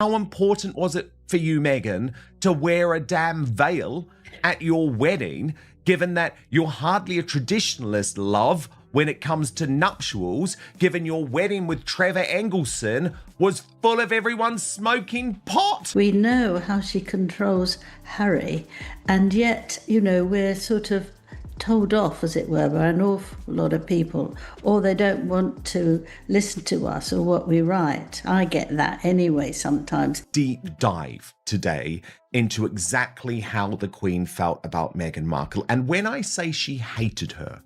How important was it for you, Meghan, to wear a damn veil at your wedding, given that you're hardly a traditionalist, love, when it comes to nuptials, given your wedding with Trevor Engelson was full of everyone smoking pot? We know how she controls Harry, and yet, we're sort of told off, as it were, by an awful lot of people, or they don't want to listen to us or what we write. I get that anyway sometimes. Deep dive today into exactly how the Queen felt about Meghan Markle. And when I say she hated her,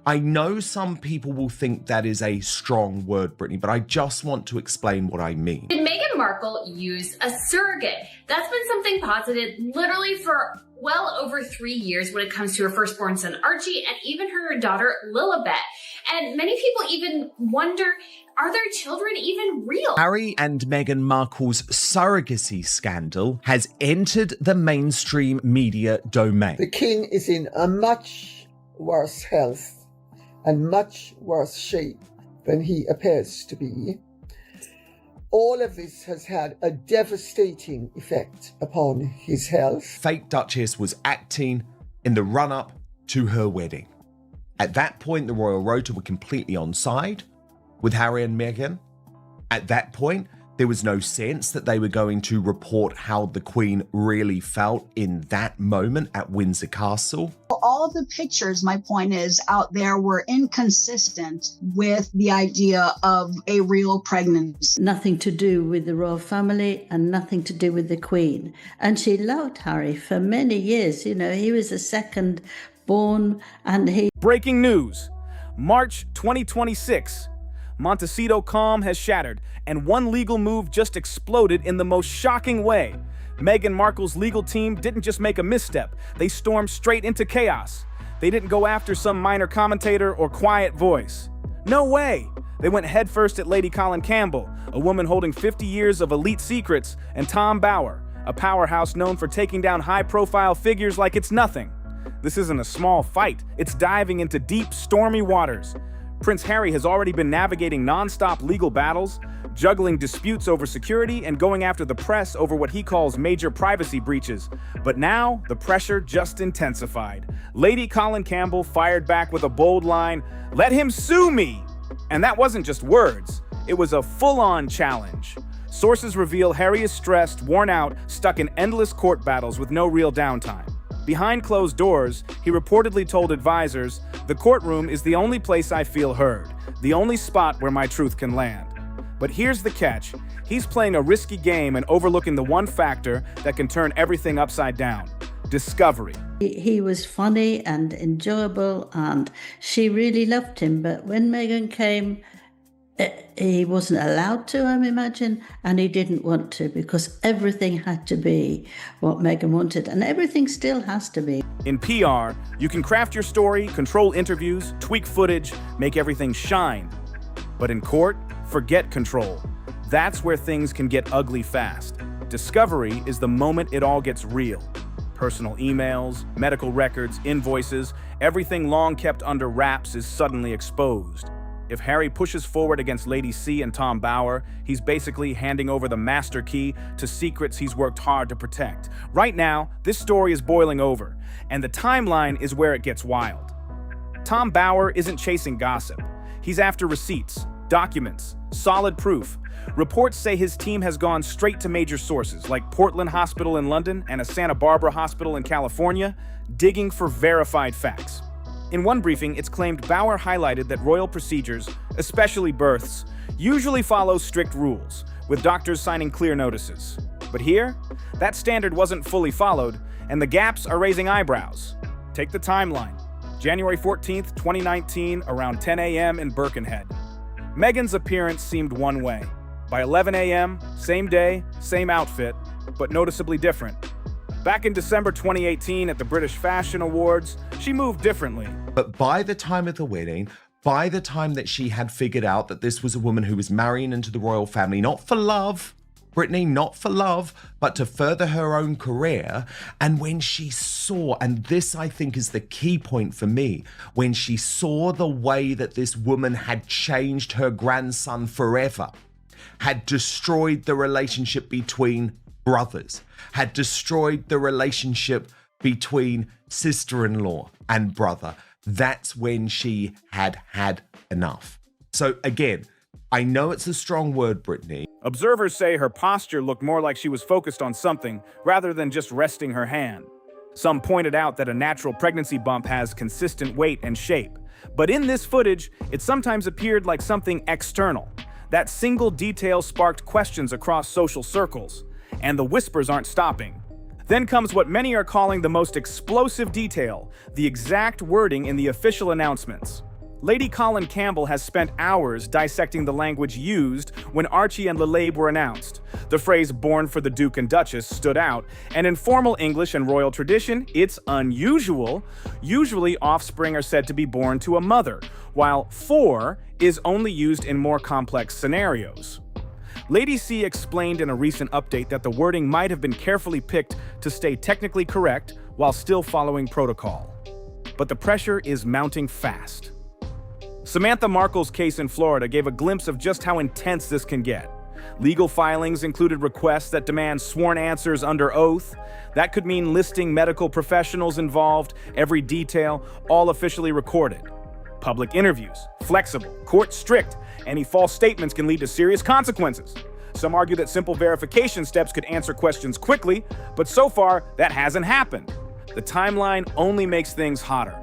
I know some people will think that is a strong word, Brittany, but I just want to explain what I mean. Did Meghan Markle use a surrogate? That's been something posited literally for well over 3 years when it comes to her firstborn son Archie and even her daughter Lilibet. And many people even wonder, are their children even real? Harry and Meghan Markle's surrogacy scandal has entered the mainstream media domain. The king is in a much worse health and much worse shape than he appears to be. All of this has had a devastating effect upon his health. Fake Duchess was acting in the run-up to her wedding. At that point, the royal rota were completely on side with Harry and Meghan. At that point, there was no sense that they were going to report how the Queen really felt in that moment at Windsor Castle. All the pictures, my point is, out there were inconsistent with the idea of a real pregnancy. Nothing to do with the royal family and nothing to do with the Queen. And she loved Harry for many years. He was the second born and he... Breaking news. March 2026. Montecito calm has shattered, and one legal move just exploded in the most shocking way. Meghan Markle's legal team didn't just make a misstep, they stormed straight into chaos. They didn't go after some minor commentator or quiet voice. No way! They went headfirst at Lady Colin Campbell, a woman holding 50 years of elite secrets, and Tom Bower, a powerhouse known for taking down high-profile figures like it's nothing. This isn't a small fight, it's diving into deep, stormy waters. Prince Harry has already been navigating non-stop legal battles, juggling disputes over security and going after the press over what he calls major privacy breaches. But now, the pressure just intensified. Lady Colin Campbell fired back with a bold line, "Let him sue me!" And that wasn't just words, it was a full-on challenge. Sources reveal Harry is stressed, worn out, stuck in endless court battles with no real downtime. Behind closed doors, he reportedly told advisors, "The courtroom is the only place I feel heard, the only spot where my truth can land." But here's the catch. He's playing a risky game and overlooking the one factor that can turn everything upside down: discovery. He was funny and enjoyable, and she really loved him. But when Meghan came, he wasn't allowed to, I imagine, and he didn't want to, because everything had to be what Meghan wanted, and everything still has to be. In PR, you can craft your story, control interviews, tweak footage, make everything shine. But in court, forget control. That's where things can get ugly fast. Discovery is the moment it all gets real. Personal emails, medical records, invoices, everything long kept under wraps is suddenly exposed. If Harry pushes forward against Lady C and Tom Bower, he's basically handing over the master key to secrets he's worked hard to protect. Right now, this story is boiling over, and the timeline is where it gets wild. Tom Bower isn't chasing gossip. He's after receipts, documents, solid proof. Reports say his team has gone straight to major sources like Portland Hospital in London and a Santa Barbara hospital in California, digging for verified facts. In one briefing, it's claimed Bower highlighted that royal procedures, especially births, usually follow strict rules, with doctors signing clear notices. But here, that standard wasn't fully followed, and the gaps are raising eyebrows. Take the timeline. January 14th, 2019, around 10 a.m. in Birkenhead. Meghan's appearance seemed one way. By 11 a.m., same day, same outfit, but noticeably different. Back in December 2018 at the British Fashion Awards, she moved differently. But by the time of the wedding, by the time that she had figured out that this was a woman who was marrying into the royal family, not for love, Brittany, not for love, but to further her own career, and when she saw, and this I think is the key point for me, when she saw the way that this woman had changed her grandson forever, had destroyed the relationship between brothers, had destroyed the relationship between sister-in-law and brother. That's when she had had enough. So again, I know it's a strong word, Brittany. Observers say her posture looked more like she was focused on something rather than just resting her hand. Some pointed out that a natural pregnancy bump has consistent weight and shape. But in this footage, it sometimes appeared like something external. That single detail sparked questions across social circles. And the whispers aren't stopping. Then comes what many are calling the most explosive detail, the exact wording in the official announcements. Lady Colin Campbell has spent hours dissecting the language used when Archie and Lalabe were announced. The phrase "born for the Duke and Duchess" stood out, and in formal English and royal tradition, it's unusual. Usually, offspring are said to be born to a mother, while "for" is only used in more complex scenarios. Lady C explained in a recent update that the wording might have been carefully picked to stay technically correct while still following protocol. But the pressure is mounting fast. Samantha Markle's case in Florida gave a glimpse of just how intense this can get. Legal filings included requests that demand sworn answers under oath. That could mean listing medical professionals involved, every detail, all officially recorded. Public interviews, flexible, court strict. Any false statements can lead to serious consequences. Some argue that simple verification steps could answer questions quickly, but so far, that hasn't happened. The timeline only makes things hotter.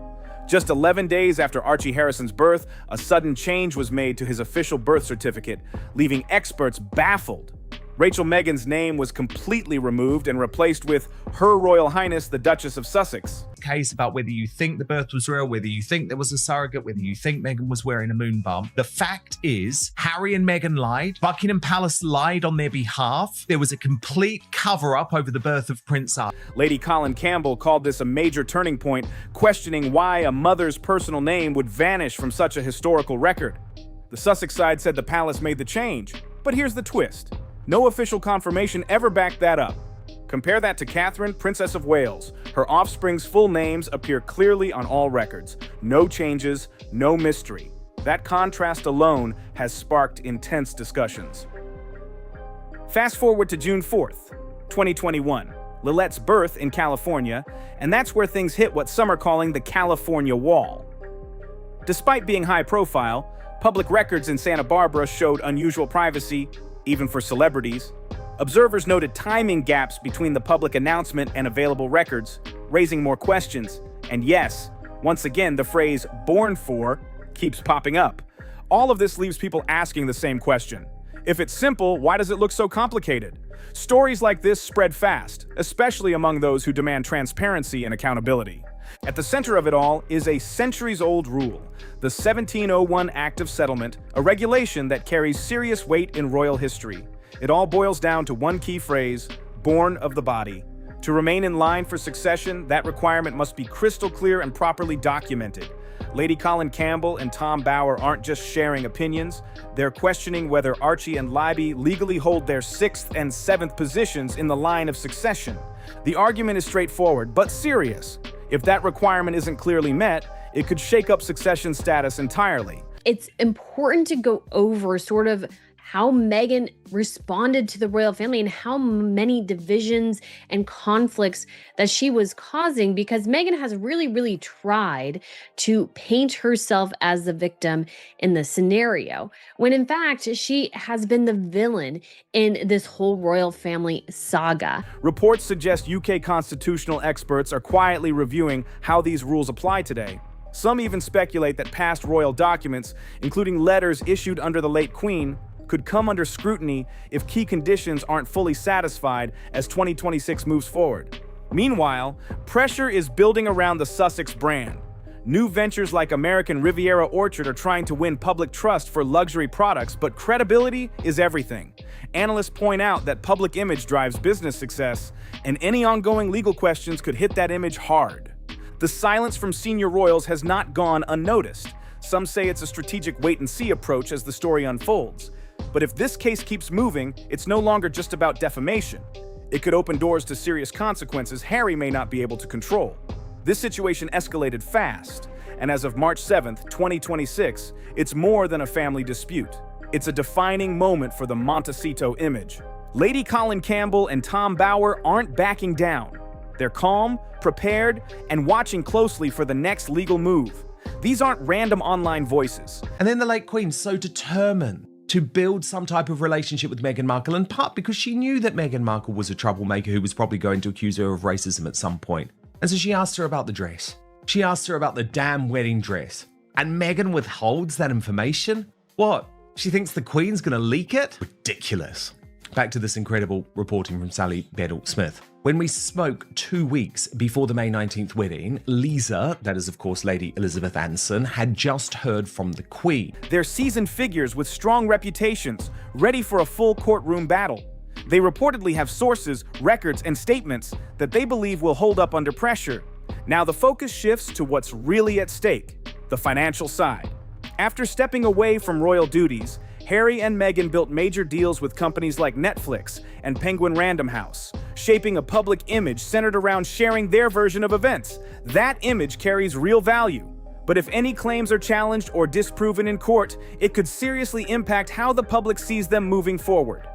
Just 11 days after Archie Harrison's birth, a sudden change was made to his official birth certificate, leaving experts baffled. Rachel Meghan's name was completely removed and replaced with Her Royal Highness the Duchess of Sussex. Case about whether you think the birth was real, whether you think there was a surrogate, whether you think Meghan was wearing a moon bump. The fact is, Harry and Meghan lied. Buckingham Palace lied on their behalf. There was a complete cover-up over the birth of Prince Harry. Lady Colin Campbell called this a major turning point, questioning why a mother's personal name would vanish from such a historical record. The Sussex side said the palace made the change, but here's the twist. No official confirmation ever backed that up. Compare that to Catherine, Princess of Wales. Her offspring's full names appear clearly on all records. No changes, no mystery. That contrast alone has sparked intense discussions. Fast forward to June 4th, 2021. Lilette's birth in California, and that's where things hit what some are calling the California Wall. Despite being high profile, public records in Santa Barbara showed unusual privacy, even for celebrities. Observers noted timing gaps between the public announcement and available records, raising more questions. And yes, once again, the phrase "born for" keeps popping up. All of this leaves people asking the same question. If it's simple, why does it look so complicated? Stories like this spread fast, especially among those who demand transparency and accountability. At the center of it all is a centuries-old rule, the 1701 Act of Settlement, a regulation that carries serious weight in royal history. It all boils down to one key phrase: born of the body. To remain in line for succession, that requirement must be crystal clear and properly documented. Lady Colin Campbell and Tom Bower aren't just sharing opinions, they're questioning whether Archie and Libby legally hold their 6th and 7th positions in the line of succession. The argument is straightforward, but serious. If that requirement isn't clearly met, it could shake up succession status entirely. It's important to go over sort of how Meghan responded to the royal family and how many divisions and conflicts that she was causing, because Meghan has really tried to paint herself as the victim in the scenario, when in fact she has been the villain in this whole royal family saga. Reports suggest UK constitutional experts are quietly reviewing how these rules apply today. Some even speculate that past royal documents, including letters issued under the late Queen, could come under scrutiny if key conditions aren't fully satisfied as 2026 moves forward. Meanwhile, pressure is building around the Sussex brand. New ventures like American Riviera Orchard are trying to win public trust for luxury products, but credibility is everything. Analysts point out that public image drives business success, and any ongoing legal questions could hit that image hard. The silence from senior royals has not gone unnoticed. Some say it's a strategic wait-and-see approach as the story unfolds. But if this case keeps moving, it's no longer just about defamation. It could open doors to serious consequences Harry may not be able to control. This situation escalated fast, and as of March 7th, 2026, it's more than a family dispute. It's a defining moment for the Montecito image. Lady Colin Campbell and Tom Bower aren't backing down. They're calm, prepared, and watching closely for the next legal move. These aren't random online voices. And then the late Queen's so determined to build some type of relationship with Meghan Markle, in part because she knew that Meghan Markle was a troublemaker who was probably going to accuse her of racism at some point. And so she asked her about the dress. She asked her about the damn wedding dress. And Meghan withholds that information? What? She thinks the Queen's gonna leak it? Ridiculous. Back to this incredible reporting from Sally Bedell-Smith. When we spoke 2 weeks before the May 19th wedding, Lisa, that is of course Lady Elizabeth Anson, had just heard from the Queen. They're seasoned figures with strong reputations, ready for a full courtroom battle. They reportedly have sources, records, and statements that they believe will hold up under pressure. Now the focus shifts to what's really at stake, the financial side. After stepping away from royal duties, Harry and Meghan built major deals with companies like Netflix and Penguin Random House, shaping a public image centered around sharing their version of events. That image carries real value. But if any claims are challenged or disproven in court, it could seriously impact how the public sees them moving forward.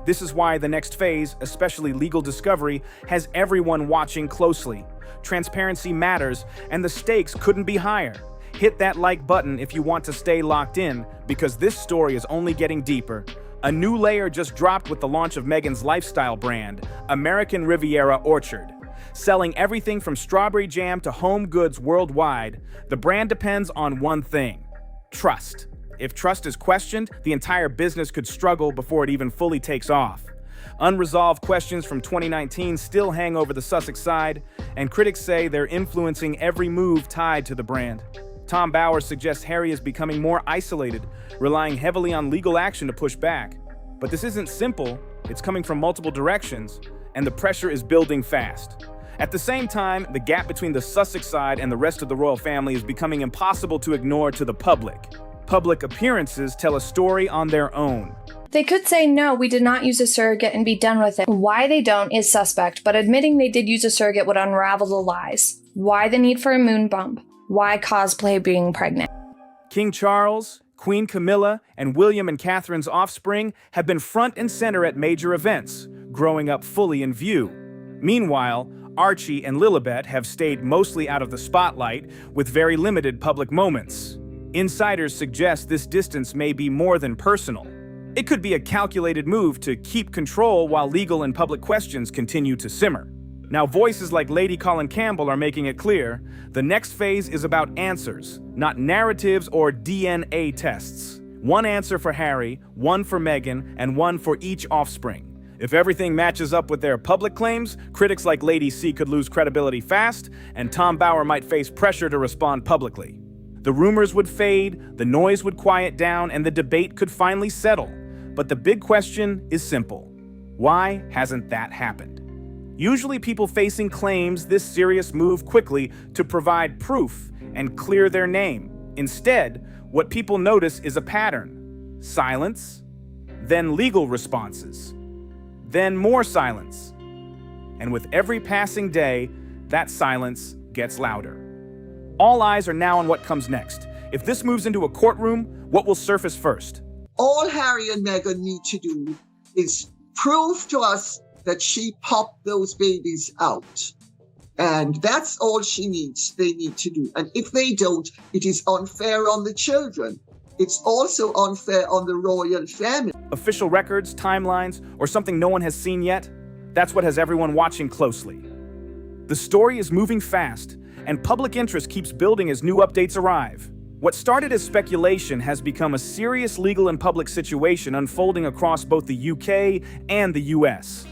This is why the next phase, especially legal discovery, has everyone watching closely. Transparency matters, and the stakes couldn't be higher. Hit that like button if you want to stay locked in, because this story is only getting deeper. A new layer just dropped with the launch of Meghan's lifestyle brand, American Riviera Orchard. Selling everything from strawberry jam to home goods worldwide, the brand depends on one thing: trust. If trust is questioned, the entire business could struggle before it even fully takes off. Unresolved questions from 2019 still hang over the Sussex side, and critics say they're influencing every move tied to the brand. Tom Bower suggests Harry is becoming more isolated, relying heavily on legal action to push back. But this isn't simple, it's coming from multiple directions, and the pressure is building fast. At the same time, the gap between the Sussex side and the rest of the royal family is becoming impossible to ignore to the public. Public appearances tell a story on their own. They could say, no, we did not use a surrogate and be done with it. Why they don't is suspect, but admitting they did use a surrogate would unravel the lies. Why the need for a moon bump? Why cosplay being pregnant? King Charles, Queen Camilla, and William and Catherine's offspring have been front and center at major events, growing up fully in view. Meanwhile, Archie and Lilibet have stayed mostly out of the spotlight with very limited public moments. Insiders suggest this distance may be more than personal. It could be a calculated move to keep control while legal and public questions continue to simmer. Now, voices like Lady Colin Campbell are making it clear the next phase is about answers, not narratives or DNA tests. One answer for Harry, one for Meghan, and one for each offspring. If everything matches up with their public claims, critics like Lady C could lose credibility fast, and Tom Bower might face pressure to respond publicly. The rumors would fade, the noise would quiet down, and the debate could finally settle. But the big question is simple. Why hasn't that happened? Usually people facing claims this serious move quickly to provide proof and clear their name. Instead, what people notice is a pattern. Silence, then legal responses, then more silence. And with every passing day, that silence gets louder. All eyes are now on what comes next. If this moves into a courtroom, what will surface first? All Harry and Meghan need to do is prove to us that she popped those babies out. And that's all they need to do. And if they don't, it is unfair on the children. It's also unfair on the royal family. Official records, timelines, or something no one has seen yet? That's what has everyone watching closely. The story is moving fast, and public interest keeps building as new updates arrive. What started as speculation has become a serious legal and public situation unfolding across both the UK and the US.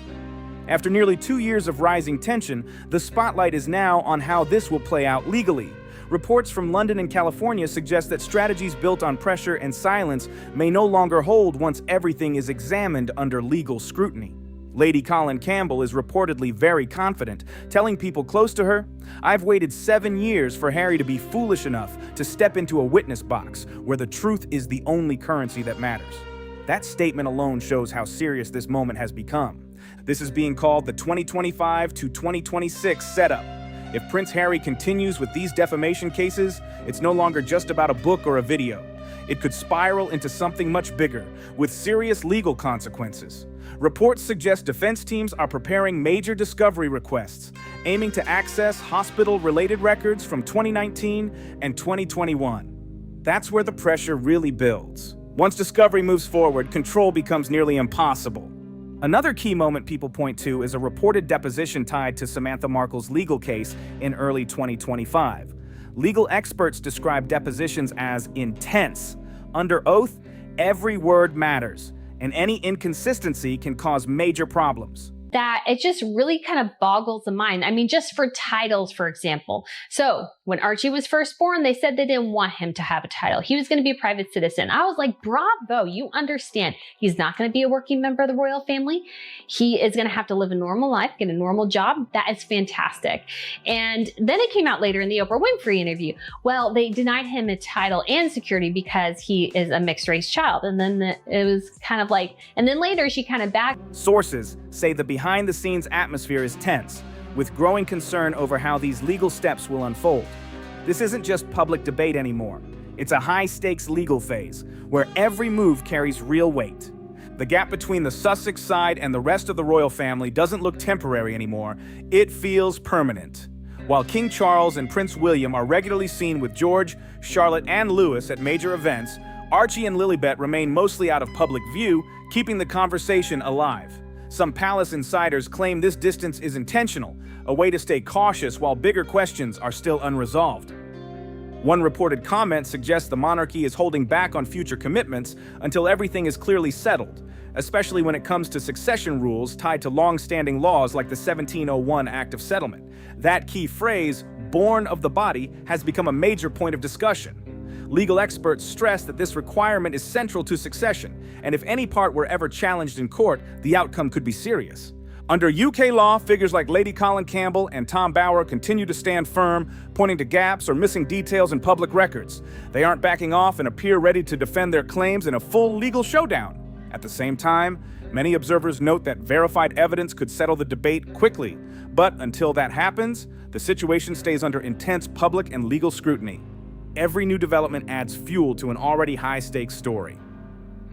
After nearly 2 years of rising tension, the spotlight is now on how this will play out legally. Reports from London and California suggest that strategies built on pressure and silence may no longer hold once everything is examined under legal scrutiny. Lady Colin Campbell is reportedly very confident, telling people close to her, "I've waited 7 years for Harry to be foolish enough to step into a witness box where the truth is the only currency that matters." That statement alone shows how serious this moment has become. This is being called the 2025 to 2026 setup. If Prince Harry continues with these defamation cases, it's no longer just about a book or a video. it could spiral into something much bigger, with serious legal consequences. Reports suggest defense teams are preparing major discovery requests, aiming to access hospital-related records from 2019 and 2021. That's where the pressure really builds. Once discovery moves forward, control becomes nearly impossible. Another key moment people point to is a reported deposition tied to Samantha Markle's legal case in early 2025. Legal experts describe depositions as intense. Under oath, every word matters, and any inconsistency can cause major problems. That it just really kind of boggles the mind. I mean, just for titles, for example. So when Archie was first born, they said they didn't want him to have a title. He was going to be a private citizen. I was like, bravo, you understand. He's not going to be a working member of the royal family. He is going to have to live a normal life, get a normal job. That is fantastic. And then it came out later in the Oprah Winfrey interview. Well, they denied him a title and security because he is a mixed race child. And then it was kind of like, and then later she kind of backed. Sources say the behind-the-scenes atmosphere is tense, with growing concern over how these legal steps will unfold. This isn't just public debate anymore. It's a high-stakes legal phase, where every move carries real weight. The gap between the Sussex side and the rest of the royal family doesn't look temporary anymore. It feels permanent. While King Charles and Prince William are regularly seen with George, Charlotte, and Louis at major events, Archie and Lilibet remain mostly out of public view, keeping the conversation alive. Some palace insiders claim this distance is intentional, a way to stay cautious while bigger questions are still unresolved. One reported comment suggests the monarchy is holding back on future commitments until everything is clearly settled, especially when it comes to succession rules tied to long-standing laws like the 1701 Act of Settlement. That key phrase, born of the body, has become a major point of discussion. Legal experts stress that this requirement is central to succession, and if any part were ever challenged in court, the outcome could be serious. Under UK law, figures like Lady Colin Campbell and Tom Bower continue to stand firm, pointing to gaps or missing details in public records. They aren't backing off and appear ready to defend their claims in a full legal showdown. At the same time, many observers note that verified evidence could settle the debate quickly, but until that happens, the situation stays under intense public and legal scrutiny. Every new development adds fuel to an already high-stakes story.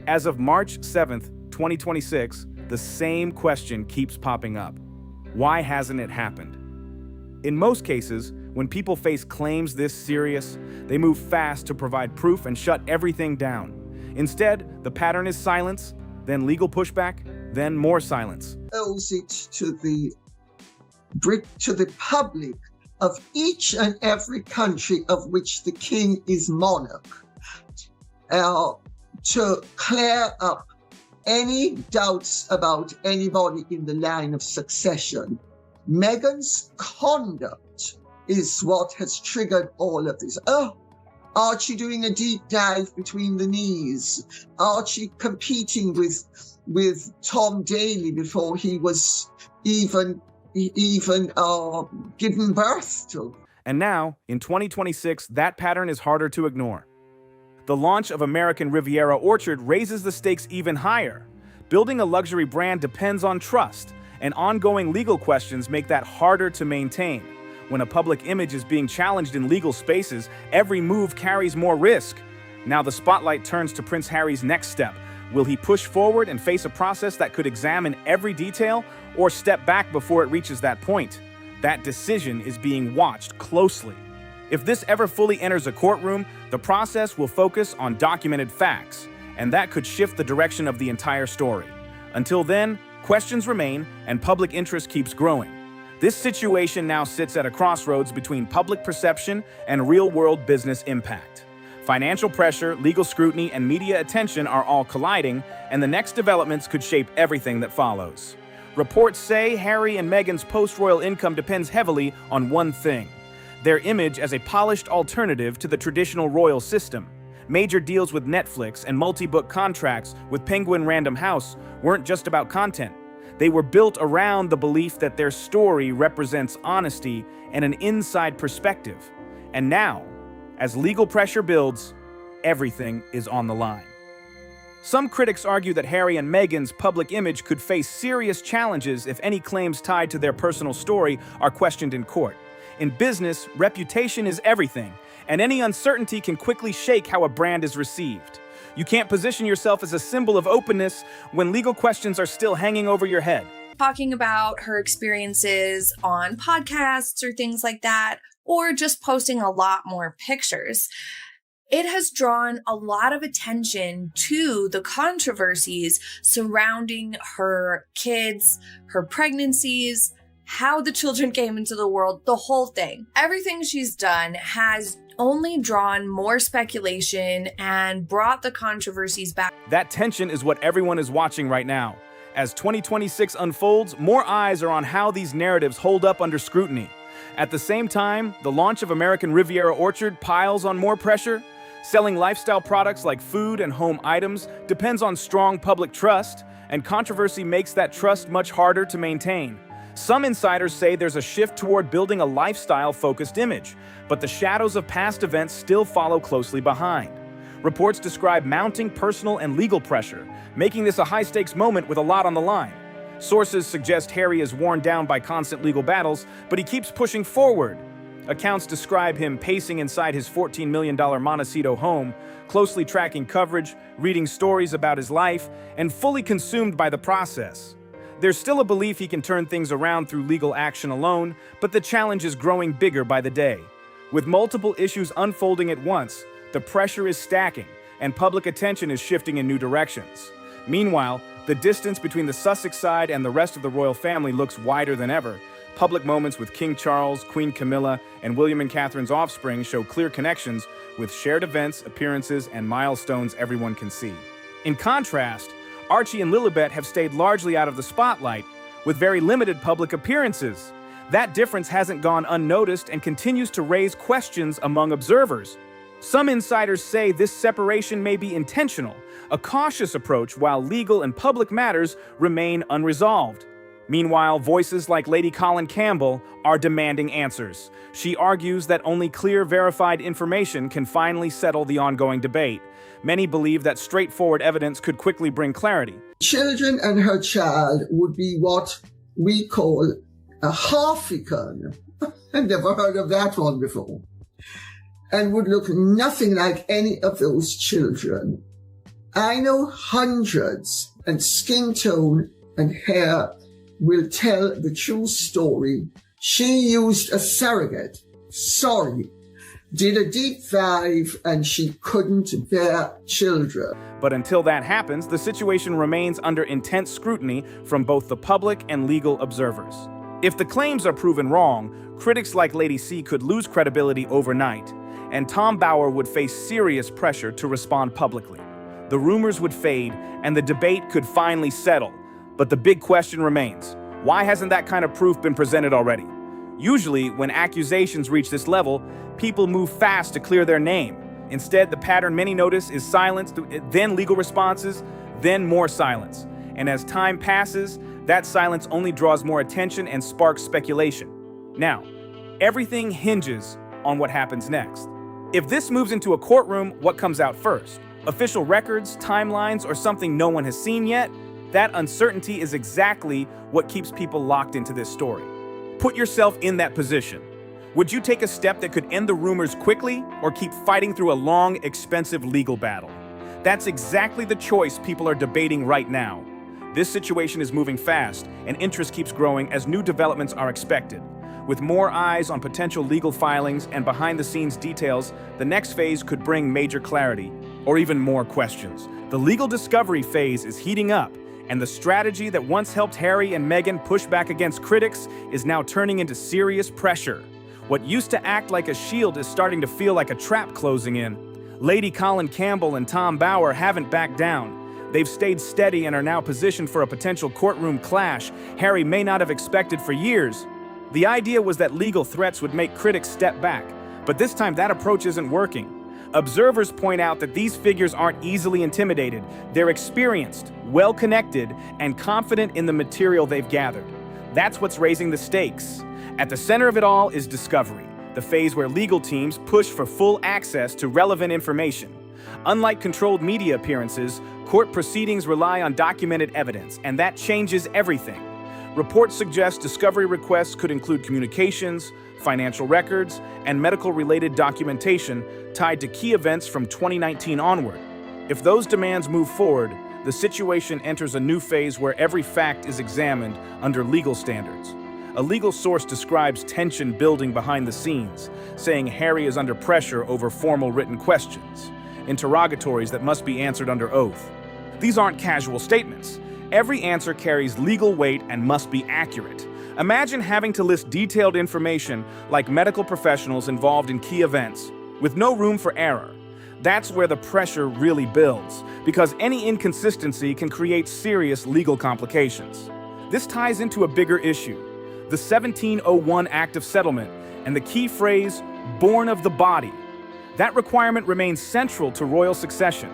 As of March 7th, 2026, the same question keeps popping up. Why hasn't it happened? In most cases, when people face claims this serious, they move fast to provide proof and shut everything down. Instead, the pattern is silence, then legal pushback, then more silence. Owes it to the public of each and every country of which the king is monarch, to clear up any doubts about anybody in the line of succession. Meghan's conduct is what has triggered all of this. Oh, Archie doing a deep dive between the knees, Archie competing with Tom Daley before he was even given birth to. And now, in 2026, that pattern is harder to ignore. The launch of American Riviera Orchard raises the stakes even higher. Building a luxury brand depends on trust, and ongoing legal questions make that harder to maintain. When a public image is being challenged in legal spaces, every move carries more risk. Now the spotlight turns to Prince Harry's next step. Will he push forward and face a process that could examine every detail, or step back before it reaches that point? That decision is being watched closely. If this ever fully enters a courtroom, the process will focus on documented facts, and that could shift the direction of the entire story. Until then, questions remain and public interest keeps growing. This situation now sits at a crossroads between public perception and real-world business impact. Financial pressure, legal scrutiny, and media attention are all colliding, and the next developments could shape everything that follows. Reports say Harry and Meghan's post-royal income depends heavily on one thing: their image as a polished alternative to the traditional royal system. Major deals with Netflix and multi-book contracts with Penguin Random House weren't just about content. They were built around the belief that their story represents honesty and an inside perspective. And now, as legal pressure builds, everything is on the line. Some critics argue that Harry and Meghan's public image could face serious challenges if any claims tied to their personal story are questioned in court. In business, reputation is everything, and any uncertainty can quickly shake how a brand is received. You can't position yourself as a symbol of openness when legal questions are still hanging over your head. Talking about her experiences on podcasts or things like that, or just posting a lot more pictures. It has drawn a lot of attention to the controversies surrounding her kids, her pregnancies, how the children came into the world, the whole thing. Everything she's done has only drawn more speculation and brought the controversies back. That tension is what everyone is watching right now. As 2026 unfolds, more eyes are on how these narratives hold up under scrutiny. At the same time, the launch of American Riviera Orchard piles on more pressure. Selling lifestyle products like food and home items depends on strong public trust, and controversy makes that trust much harder to maintain. Some insiders say there's a shift toward building a lifestyle-focused image, but the shadows of past events still follow closely behind. Reports describe mounting personal and legal pressure, making this a high-stakes moment with a lot on the line. Sources suggest Harry is worn down by constant legal battles, but he keeps pushing forward. Accounts describe him pacing inside his $14 million Montecito home, closely tracking coverage, reading stories about his life, and fully consumed by the process. There's still a belief he can turn things around through legal action alone, but the challenge is growing bigger by the day. With multiple issues unfolding at once, the pressure is stacking, and public attention is shifting in new directions. Meanwhile, the distance between the Sussex side and the rest of the royal family looks wider than ever. Public moments with King Charles, Queen Camilla, and William and Catherine's offspring show clear connections with shared events, appearances, and milestones everyone can see. In contrast, Archie and Lilibet have stayed largely out of the spotlight, with very limited public appearances. That difference hasn't gone unnoticed and continues to raise questions among observers. Some insiders say this separation may be intentional, a cautious approach while legal and public matters remain unresolved. Meanwhile, voices like Lady Colin Campbell are demanding answers. She argues that only clear, verified information can finally settle the ongoing debate. Many believe that straightforward evidence could quickly bring clarity. Children and her child would be what we call a harficon. I've never heard of that one before. And would look nothing like any of those children. I know hundreds, and skin tone and hair will tell the true story. She used a surrogate. Sorry. Did a deep dive and she couldn't bear children. But until that happens, the situation remains under intense scrutiny from both the public and legal observers. If the claims are proven wrong, critics like Lady C could lose credibility overnight, and Tom Bower would face serious pressure to respond publicly. The rumors would fade, and the debate could finally settle. But the big question remains, why hasn't that kind of proof been presented already? Usually, when accusations reach this level, people move fast to clear their name. Instead, the pattern many notice is silence, then legal responses, then more silence. And as time passes, that silence only draws more attention and sparks speculation. Now, everything hinges on what happens next. If this moves into a courtroom, what comes out first? Official records, timelines, or something no one has seen yet? That uncertainty is exactly what keeps people locked into this story. Put yourself in that position. Would you take a step that could end the rumors quickly or keep fighting through a long, expensive legal battle? That's exactly the choice people are debating right now. This situation is moving fast, and interest keeps growing as new developments are expected. With more eyes on potential legal filings and behind-the-scenes details, the next phase could bring major clarity, or even more questions. The legal discovery phase is heating up, and the strategy that once helped Harry and Meghan push back against critics is now turning into serious pressure. What used to act like a shield is starting to feel like a trap closing in. Lady Colin Campbell and Tom Bower haven't backed down. They've stayed steady and are now positioned for a potential courtroom clash Harry may not have expected for years. The idea was that legal threats would make critics step back, but this time that approach isn't working. Observers point out that these figures aren't easily intimidated. They're experienced, well-connected, and confident in the material they've gathered. That's what's raising the stakes. At the center of it all is discovery, the phase where legal teams push for full access to relevant information. Unlike controlled media appearances, court proceedings rely on documented evidence, and that changes everything. Reports suggest discovery requests could include communications, financial records, and medical-related documentation tied to key events from 2019 onward. If those demands move forward, the situation enters a new phase where every fact is examined under legal standards. A legal source describes tension building behind the scenes, saying Harry is under pressure over formal written questions, interrogatories that must be answered under oath. These aren't casual statements. Every answer carries legal weight and must be accurate. Imagine having to list detailed information like medical professionals involved in key events, with no room for error. That's where the pressure really builds, because any inconsistency can create serious legal complications. This ties into a bigger issue, the 1701 Act of Settlement, and the key phrase, born of the body. That requirement remains central to royal succession.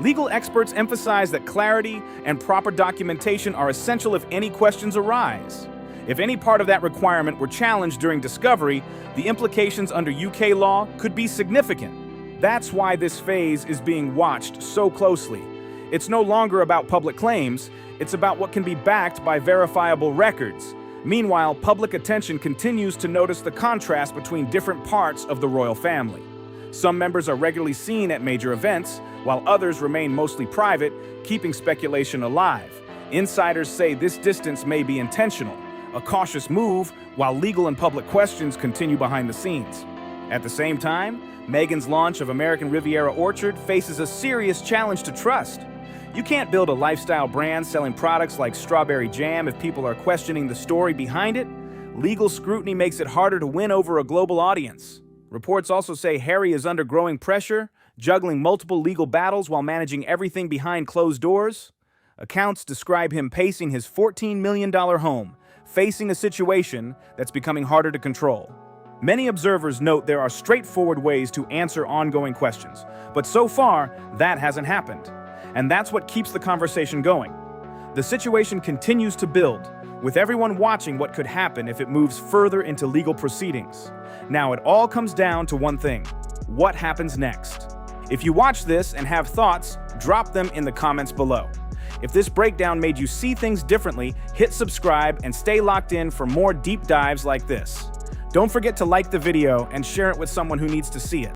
Legal experts emphasize that clarity and proper documentation are essential if any questions arise. If any part of that requirement were challenged during discovery, the implications under UK law could be significant. That's why this phase is being watched so closely. It's no longer about public claims, it's about what can be backed by verifiable records. Meanwhile, public attention continues to notice the contrast between different parts of the royal family. Some members are regularly seen at major events, while others remain mostly private, keeping speculation alive. Insiders say this distance may be intentional, a cautious move, while legal and public questions continue behind the scenes. At the same time, Meghan's launch of American Riviera Orchard faces a serious challenge to trust. You can't build a lifestyle brand selling products like strawberry jam if people are questioning the story behind it. Legal scrutiny makes it harder to win over a global audience. Reports also say Harry is under growing pressure, juggling multiple legal battles while managing everything behind closed doors. Accounts describe him pacing his $14 million home, facing a situation that's becoming harder to control. Many observers note there are straightforward ways to answer ongoing questions, but so far, that hasn't happened. And that's what keeps the conversation going. The situation continues to build, with everyone watching what could happen if it moves further into legal proceedings. Now it all comes down to one thing: what happens next? If you watch this and have thoughts, drop them in the comments below. If this breakdown made you see things differently, hit subscribe and stay locked in for more deep dives like this. Don't forget to like the video and share it with someone who needs to see it.